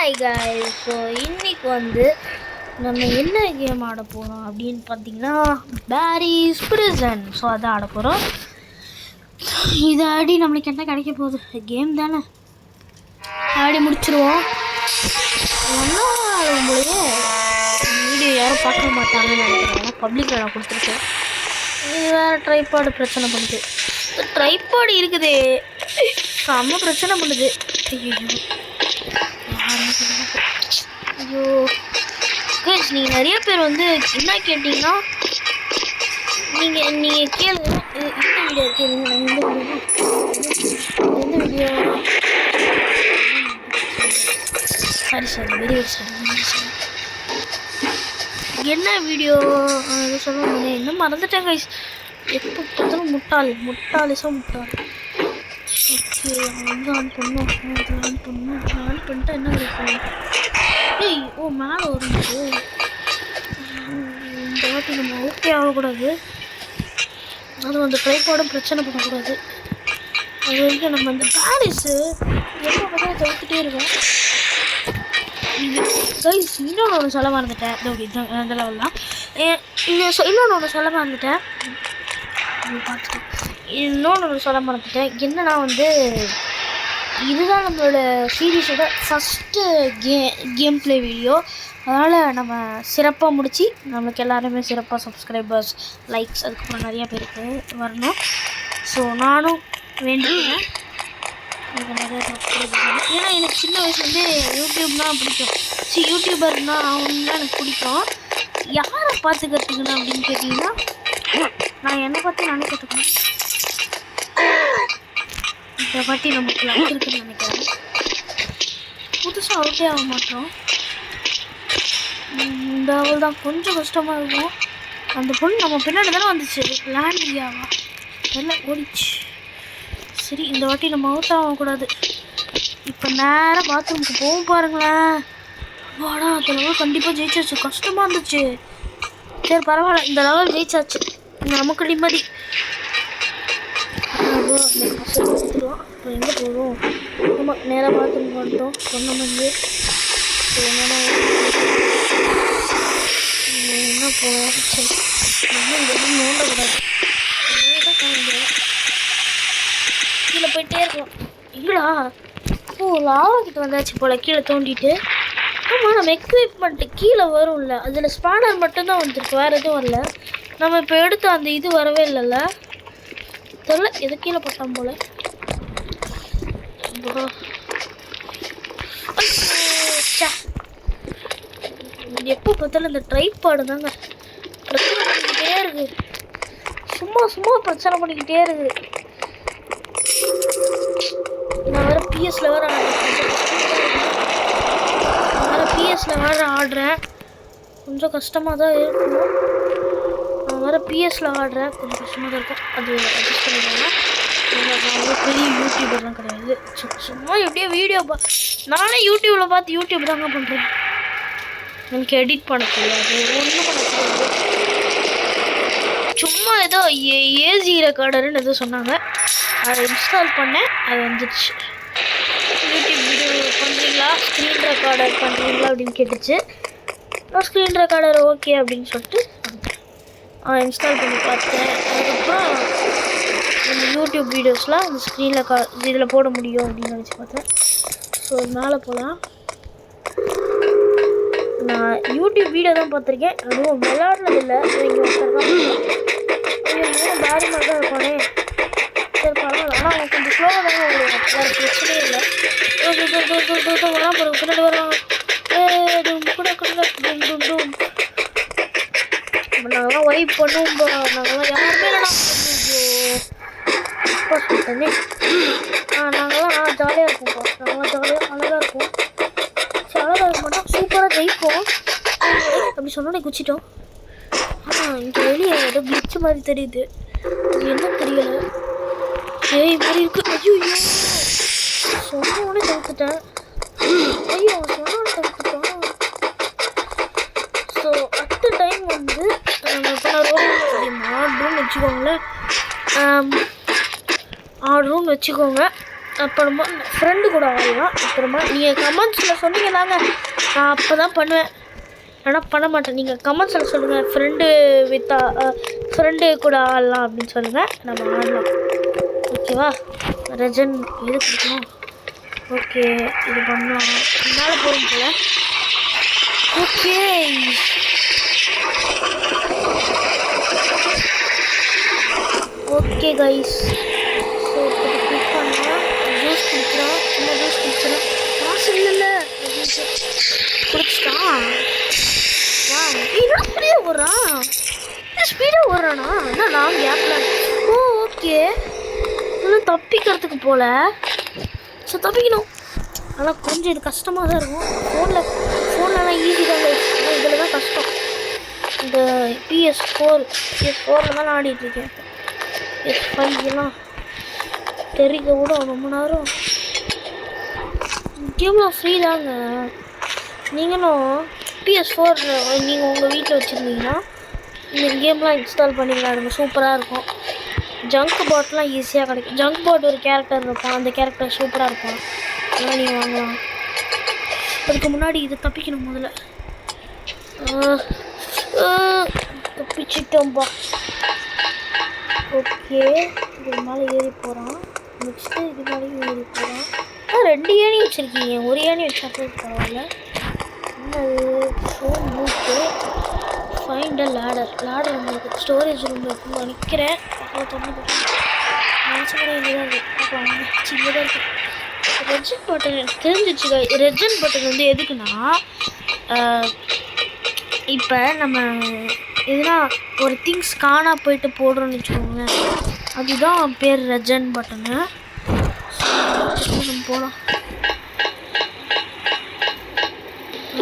Hi guys so இன்னைக்கு வந்து நம்ம என்ன கேம் ஆட போகிறோம் அப்படின்னு பார்த்தீங்கன்னா பாரிஸ் பிரிசன். ஸோ அதான் ஆட போகிறோம். இதை ஆடி நம்மளுக்கு என்ன கிடைக்க போகுது? கேம் தானே, ஆடி முடிச்சிருவோம். ஒன்றா ஆடும்போது வீடியோ யாரும் பார்க்க மாட்டாங்கன்னு நினைக்கிறேன். பப்ளிக்கில் நான் கொடுத்துருக்கேன். இது வேறு ட்ரைபாடு பிரச்சனை பண்ணுது. ட்ரைபாடு இருக்குது, செம்ம பிரச்சனை பண்ணுது. ஐயோ கைஸ், நீங்கள் நிறைய பேர் வந்து என்ன கேட்டிங்கன்னா, நீங்கள் கேளுங்க. இந்த வீடியோ கேளுங்க. எந்த வீடியோ சாரி வெரி சாரி என்ன வீடியோ சொல்லுவாங்க, இன்னும் மறந்துட்டேன் கைஸ். எப்போ பார்த்தாலும் முட்டாளிசம் முட்டாள். ஓகே, வந்து ஆன் பண்ணோம். ஆன் பண்ணிட்டா என்ன கிடைக்கும்? ஏய் ஓ மேலே வரும். இந்த வாட்டி நம்ம ஓகே ஆகக்கூடாது. அதுவும் அந்த ட்ரைபாடும் பிரச்சனை பண்ணக்கூடாது. அது வரைக்கும் நம்ம அந்த பாரிஸு எப்போ பார்த்தாலும் தவிர்த்துட்டே இருக்கோம். கைஸ், இன்னொன்று ஒன்று சொல்ல மறந்துட்டேன். இந்த லெவல்லாம் இன்னொன்று ஒன்று சொல்ல மறந்துட்டேன். என்னன்னா வந்து இதுதான் நம்மளோட சீரீஸோட ஃபஸ்ட்டு கேம் ப்ளே வீடியோ. அதனால் நம்ம சிறப்பாக முடித்து நம்மளுக்கு எல்லாருமே சிறப்பாக சப்ஸ்கிரைபர்ஸ், லைக்ஸ், அதுக்கப்புறம் நிறையா பேருக்கு வரணும். ஸோ நானும் வேண்டிக்கிறேன் எனக்கு நிறையா சப்ஸ்கிரைபர் வரணும். ஏன்னா எனக்கு சின்ன வயசுலேருந்தே யூடியூப்னால் பிடிக்கும். யூடியூபர்னால் அவங்களாம் எனக்கு பிடிக்கும். யாரை பார்த்து கற்றுக்கணும் அப்படின்னு கேட்டிங்கன்னா, நான் என்னை பார்த்து நானே கற்றுக்கணும். இந்த வாட்டி நமக்கு லைக் இருக்குன்னு நினைக்கிறேன். புதுசாக அவுட்டே ஆக மாட்டோம். இந்த அவள் தான் கொஞ்சம் கஷ்டமாக இருக்கும். அந்த பொண்ணு நம்ம பின்னாடி தானே வந்துச்சு. லேண்ட்ரியாவா எல்லாம் ஓடிச்சு. சரி, இந்த வாட்டி நம்ம அவுட் ஆகக்கூடாது. இப்போ நேராக பாத்ரூமுக்கு போகும் பாருங்களேன். வாடா, அந்த லெவல் கண்டிப்பாக ஜெயிச்சாச்சு. கஷ்டமாக இருந்துச்சு. சரி பரவாயில்ல, இந்த லெவல் ஜெயிச்சாச்சு. நமக்கு நிம்மதி. எடுத்துருவோம். இப்போ எங்கே போகிறோம்? நம்ம நேராக பாத்ரூம் வந்துட்டோம். சொன்ன மாதிரி என்ன போகிறோம்? சரி, நம்ம நோண்டக்கூடாது. கீழே போயிட்டே இருக்கலாம். இல்லைடா, ஓ லாவா கிட்ட வந்தாச்சு போல். கீழே தோண்டிட்டு ஆமாம், நம்ம எக்யூப்மெண்ட்டு கீழே வரும்ல, அதில் ஸ்பானர் மட்டும்தான் வந்துருக்கு, வேறு எதுவும் வரல. நம்ம இப்போ எடுத்து அந்த இது வரவே இல்லைல்ல, தெரில எது கீழே போட்டான் போல். எப்போ பார்த்தாலும் இந்த ட்ரைபாடு தாங்க பிரச்சனை பண்ணிக்கிட்டே இருக்கு. சும்மா பிரச்சனை பண்ணிக்கிட்டே இருக்கு. நான் வேறு பிஎஸ்ல வேறு ஆடுறேன். கொஞ்சம் கஷ்டமாக தான் இருக்கும். நான் வேறு பிஎஸ்ல ஆடுறேன், கொஞ்சம் கஷ்டமாக தான் இருக்கும். அது அட்ஜஸ்ட் பண்ணிடுவாங்க. நான் பெரிய யூடியூபர்லாம் கிடையாது. சும்மா எப்படியோ வீடியோ நானே யூடியூப்பில் பார்த்து யூடியூப் தாங்க பண்ணுறேன். எனக்கு எடிட் பண்ண தெரியாது, ஒன்றும் பண்ண தெரியாது. சும்மா ஏதோ ஏஜி ரெக்கார்டர்னு ஏதோ சொன்னாங்க, அதை இன்ஸ்டால் பண்ணேன், அது வந்துடுச்சு. யூடியூப் வீடியோ பண்ணுறீங்களா, ஸ்க்ரீன் ரெக்கார்டர் பண்ணுறீங்களா அப்படின்னு கேட்டுச்சு. நான் ஸ்க்ரீன் ரெக்கார்டர் ஓகே அப்படின்னு சொல்லிட்டு இன்ஸ்டால் பண்ணி பார்த்தேன். அதுக்கப்புறம் இந்த யூடியூப் வீடியோஸ்லாம் இந்த ஸ்க்ரீனில் இதில் போட முடியும் அப்படின்னு நினச்சி பார்த்தேன். ஸோ மேலே போகலாம். நான் யூடியூப் வீடியோ தான் பார்த்துருக்கேன், அதுவும் விளையாடுறதில்லை. இங்கே ஒருத்தர் பேரி மாதிரி தான் இருப்பானே. சரி பரவாயில்ல, ஆனால் அவங்க கொஞ்சம் ஸ்லோவாக தாங்க ஓடுவாங்க, வேறு பிரச்சனையே இல்லை. வரலாம் பிறகு பின்னாடி வரலாம். நாங்களாம் வைப் பண்ணுவோம். நாங்களாம் யாருமே இல்லைனா சொல்லிட்டேனே. நாங்களாம் ஜாலியாக இருப்போம்ப்பா. நாங்களாம் ஜாலியாக அழகாக இருப்போம். சரி, அழகாக இருக்க மாட்டோம், சூப்பராக ஜெயிப்போம் அப்படி சொன்னோன்னே குச்சிட்டோம். ஆனால் இங்கே வெளியே ஏதோ கிளிச்சு மாதிரி தெரியுது, அது என்ன தெரியலை. ஏய் மாதிரி இருக்குது. ஐயோ சொன்னோடனே தவிர்த்துட்டேன். சொன்னோடனே தவிர்த்துட்டோம். ஸோ அட் டைம் வந்து ஆடுறோம்னு வச்சுக்கோங்களேன். அப்புறமா ஃப்ரெண்டு கூட ஆடலாம். அப்புறமா நீங்கள் கமெண்ட்ஸில் சொன்னீங்கன்னாங்க நான் அப்போ தான் பண்ணுவேன், ஆனால் பண்ண மாட்டேன். நீங்கள் கமெண்ட்ஸில் சொல்லுங்கள் ஃப்ரெண்டு கூட ஆடலாம் அப்படின்னு சொல்லுங்கள், நம்ம ஆடலாம். ஓகேவா? ரெஜன் எது கொடுக்கணும்? ஓகே, இது பண்ணலாம். மேலே போகும் போல. Okay, okay guys. ஸோ இப்போ கிளிக் பண்ணலாம். ஜூஸ் குடிக்கலாம். சும்மா ஜூஸ் குடிச்சிடும். காசு இல்லைல்ல குடிச்சிட்டான். வா, இன்னும் அப்படியே ஓடுறான். ஸ்பீடாக ஓடுறானா? என்ன நான் கேப்பில். ஓ ஓகே, இன்னும் தப்பிக்கிறதுக்கு போல. ஸோ தப்பிக்கணும். ஆனால் கொஞ்சம் இது கஷ்டமாக தான் இருக்கும். ஃபோன்லலாம் ஈஸி தான் கைஸ், ஆனால் இதில் தான் கஷ்டம். இந்த PS4 தான் ஆடிட்டுருக்கேன். PS5 எல்லாம் தெரிக்க கூட ரொம்ப நேரம். கேமில் ஃப்ரீ தாங்க. நீங்களும் PS4 நீங்கள் உங்கள் வீட்டில் வச்சுருந்தீங்கன்னா இந்த கேம்லாம் இன்ஸ்டால் பண்ணி விளையாடுங்க, சூப்பராக இருக்கும். ஜங்க் பாட்லாம் ஈஸியாக கிடைக்கும். ஜங்க் பாட் ஒரு கேரக்டர் இருப்பான், அந்த கேரக்டர் சூப்பராக இருப்பான், அதெல்லாம் நீங்கள் வாங்கலாம். அதுக்கு முன்னாடி இதை தப்பிக்கணும் முதல்ல. தப்பிச்சிட்டோம்பா. ஓகே, இது மேலே ஏறி போகிறான். நெக்ஸ்ட்டு இது மேலேயும் ஏறி போகிறான். 2 ஏணி வச்சுருக்கீங்க, ஒரு ஏணி வச்சாப்போ பரவாயில்ல. ஃபோன் மூக்கு ஃபைண்ட் அ லேடர் உங்களுக்கு ஸ்டோரேஜ் ரூம் இருக்குன்னு நினைக்கிறேன். நினச்ச மாதிரி இதுதான் இருக்குது. சின்னதாக இருக்குது. ரெஜன் பட்டன் தெரிஞ்சிச்சு. ரெஜன் பட்டன் வந்து எதுக்குன்னா, இப்போ நம்ம எதுனா ஒரு திங்ஸ் காணா போயிட்டு போடுறோன்னு வச்சுக்கோங்க, அதுதான் பேர் ரெஜன் பட்டனு. நம்ம போகலாம்.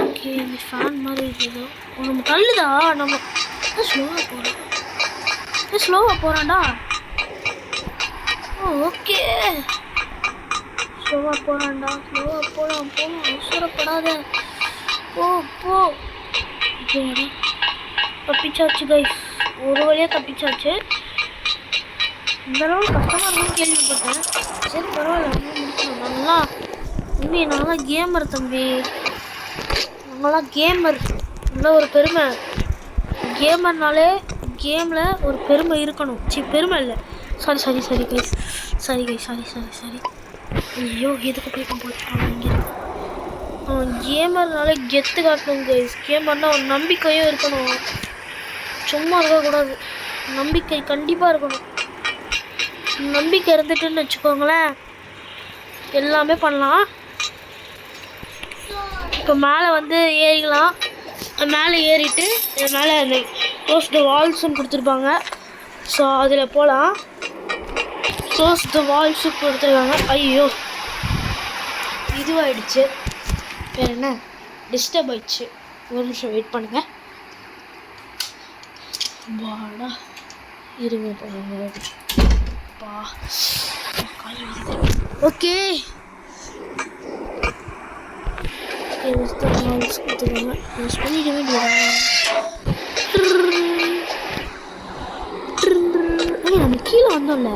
ஓகே, இந்த ஃபேன் மாதிரி இருக்குது. நம்ம தள்ளுதா? நம்ம ஸ்லோவாக போகிறான்டா. ஓகே, ஸ்லோவாக போகிறான்டா. போகலாம். அவசரப்படாத, போ. தப்பிச்சாச்சு கைஸ், ஒரு வழியாக தப்பிச்சாச்சு. இந்த அளவு கஷ்டமாக இருக்குன்னு கேள்விப்பட்டேன். சரி பரவாயில்ல, நல்லா தம்பி. நாங்களாம் கேமர் தம்பி, நாங்களாம் கேமர். நல்ல ஒரு பெருமை. கேமர்னாலே கேமில் ஒரு பெருமை இருக்கணும். பெருமை இல்லை, சாரி கைஸ். சாரி. ஐயோ, எதுக்கு போய் போட்டுருக்காங்க இங்கே. கேமர்னாலே கெத்து காட்டணும் கைஸ். கேமர்னா ஒரு நம்பிக்கையும் இருக்கணும், சும்மா இருக்கக்கூடாது. நம்பிக்கை கண்டிப்பாக இருக்கணும். நம்பிக்கை இருந்துட்டுன்னு வச்சுக்கோங்களேன், எல்லாமே பண்ணலாம். இப்போ மேலே வந்து ஏறிக்கலாம். மேலே ஏறிட்டு மேலே அந்த க்ளோஸ் த வால்ஸ்ன்னு கொடுத்துருப்பாங்க. ஸோ அதில் போகலாம். க்ளோஸ் த வால்ஸு கொடுத்துருக்காங்க. ஐயோ, இதுவாகிடுச்சு. வேறு என்ன, டிஸ்டர்ப் ஆயிடுச்சு. ஒரு நிமிஷம் வெயிட் பண்ணுங்க. வாடா இருங்க பா. ஓகே, கொடுத்துருக்காங்க. யூஸ் பண்ணிட வேண்டியதா? நம்ம கீழே வந்தோம்ல,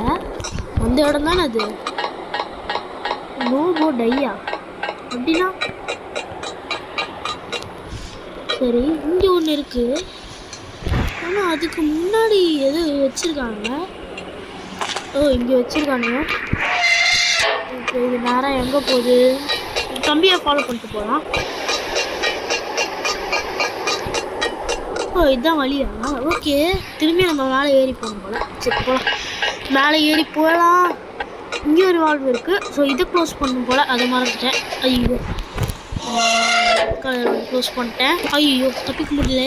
அந்த இடம் தானே அது. நோபோ டையா அப்படின்னா சரி. இங்கே ஒன்று இருக்குது, ஆனால் அதுக்கு முன்னாடி எது வச்சுருக்காங்க. இங்கே வச்சுருக்கானுங்க. ஓகே, இது நேராக எங்கே போகுது? தம்பியை ஃபாலோ பண்ணிட்டு போகலாம். இதுதான் வழியா? ஓகே, திரும்பி நம்ம மேலே ஏறி போகணும் போல். சரி போகலாம், மேலே ஏறி போகலாம். இங்கே ஒரு வால்வு இருக்குது. ஸோ இதை க்ளோஸ் பண்ணணும் போல், அதை மறந்துட்டேன். ஐயோ, க்ளோஸ் பண்ணிட்டேன். ஐயோ, தப்பிக்க முடியல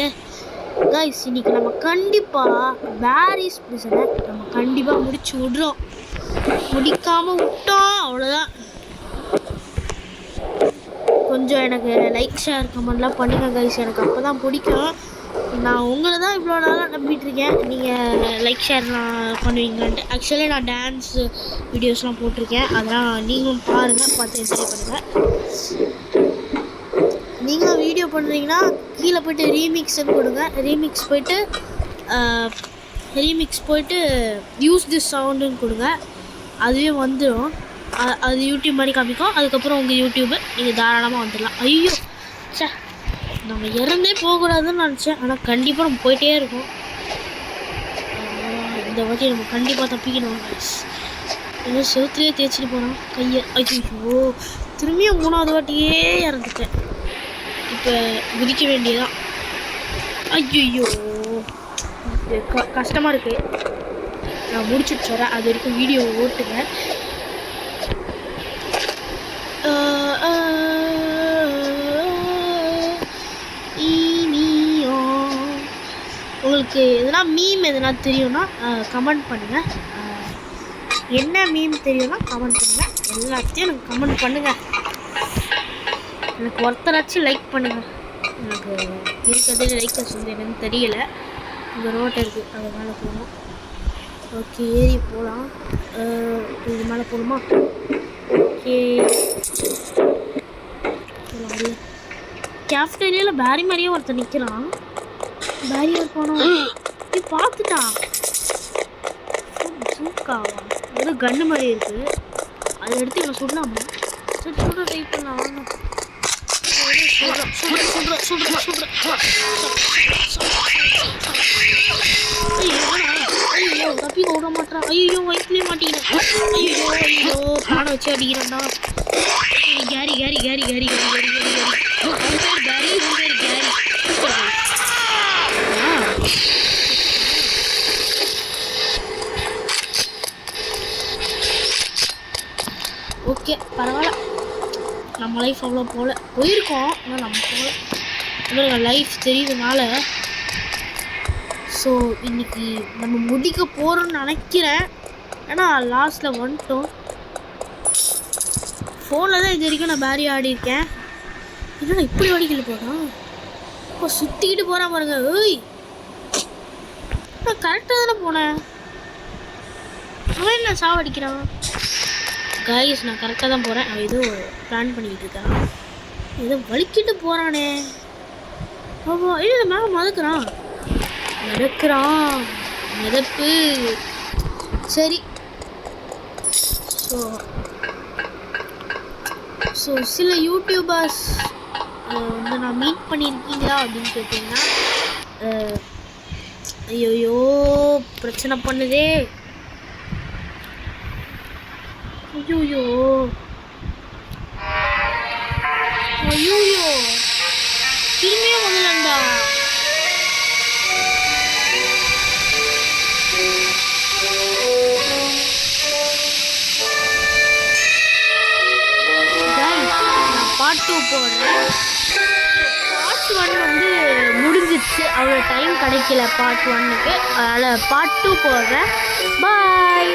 கைஸ். இன்னைக்கு நம்ம கண்டிப்பாக பாரிஸ் பிரிசனை நம்ம கண்டிப்பாக முடிச்சு விட்றோம். முடிக்காமல் விட்டோம் அவ்வளோதான். கொஞ்சம் எனக்கு லைக் ஷேர் கமெண்ட்லாம் பண்ணுங்க கைஸ், எனக்கு அப்போ தான் பிடிக்கும். நான் உங்களை தான் இவ்வளோ நாளாக நம்பிட்டுருக்கேன், நீங்கள் லைக் ஷேர்லாம் பண்ணுவீங்களான்ட்டு. ஆக்சுவலி நான் டான்ஸ் வீடியோஸ்லாம் போட்டிருக்கேன், அதெல்லாம் நீங்களும் பாருங்கள், பார்த்து என்ஜாய் பண்ணுங்கள். நீங்களும் வீடியோ பண்ணுறீங்கன்னா கீழே போய்ட்டு ரீமிக்ஸ்ன்னு கொடுங்க. ரீமிக்ஸ் போய்ட்டு யூஸ் திஸ் சவுண்டுன்னு கொடுங்க, அதுவே வந்துடும். அது யூடியூப் மாதிரி காமிக்கும். அதுக்கப்புறம் உங்கள் யூடியூபு நீங்கள் தாராளமாக வந்துடலாம். ஐயோ சே, நம்ம இறந்தே போகக்கூடாதுன்னு நினச்சேன். ஆனால் கண்டிப்பாக நம்ம போயிட்டே இருக்கோம். இந்த வாட்டி நம்ம கண்டிப்பாக தப்பிக்கணும். ஏதோ செவுத்துலேயே தேய்ச்சிட்டு போகிறோம் கையை. ஐயோ, திரும்பியும் 3வது வாட்டியே இறந்துட்டேன். இப்போ குதிக்க வேண்டியதான். ஐயோ கஷ்டமாக இருக்குது. நான் முடிச்சுட்டு வரேன். அது வரைக்கும் வீடியோ ஓட்டுங்க. உங்களுக்கு எதனா மீம் எதனா தெரியும்னா கமெண்ட் பண்ணுங்கள். என்ன மீம் தெரியும்னா கமெண்ட் பண்ணுங்கள். எல்லாத்தையும் எனக்கு கமெண்ட் பண்ணுங்கள். எனக்கு ஒருத்தராச்சும் லைக் பண்ணுங்கள். எனக்கு இருக்கிறதே லைக்கர்ஸ் வந்து என்னன்னு தெரியல. இந்த ரோட்டை இருக்குது, அது மேலே போகணும். ஓகே, ஏறி போகலாம். இது மேலே போகணுமா? ஓகே, கேஃப்டேரியாவில் பேரி மாதிரியே ஒருத்தர் நிற்கிறான். பேரியர் போனோம். நீ பார்த்துட்டான். சூக்காவா ஏதோ கன்று மாதிரி இருக்குது. அதை எடுத்து இவன் சுடலாமா? சரி, சுட ட்ரை பண்ணலாம். வாங்க. ஐயோ, தப்பி ஓட மாட்டான். ஐயோ, வயிற்றுலேயே மாட்டிக்கிறேன். ஐயோ ஐயோ, பானை வச்சு அடிக்கிறேன்டா. கேரி கேரி கேரி கேரி கேரி கேரி கேரி கேரி கேரி கேரி கேரி. ஓகே, பரவாயில்ல. நம்ம லைஃப் அவ்வளோ போயிருக்கோம். ஆனால் நம்ம போகல. லைஃப் தெரியுதுனால. ஸோ இன்னைக்கு நம்ம முடிக்க போகிறோம்னு நினைக்கிறேன். ஏன்னா லாஸ்ட்டில் வந்துட்டோம். ஃபோனில் தான் இது வரைக்கும் நான் பேரி ஆடிருக்கேன். இல்லைன்னா இப்படி வடிக்கல போகிறான். இப்போ சுற்றிக்கிட்டு போகிறான் பாருங்க. ஏய், நான் கரெக்டாக தானே போனேன். அவன் என்ன சாவடிக்கிறான்? கைஸ், நான் கரெக்டாக தான் போகிறேன். அவன் ஏதோ பிளான் பண்ணிக்கிட்டு இருக்கான். ஏதோ வலிக்கிட்டு போகிறானே. ஆமா, இல்லை மேலே மதக்குறான். மிதப்பு. சரி, ஸோ சில யூடியூபர்ஸ் வந்து நான் மீட் பண்ணியிருக்கீங்களா அப்படின்னு கேட்டிங்கன்னா, ஐயோ பிரச்சனை பண்ணுதே. ஐயோ ஐயோ, திரும்பியும் முதலண்டா. பார்ட் 2 போடுறேன். பார்ட் 1 வந்து முடிஞ்சிடுச்சு. அவ்வளோ டைம் கிடைக்கல பார்ட் 1க்கு. அதனால் பார்ட் 2 போடுறேன். பாய்.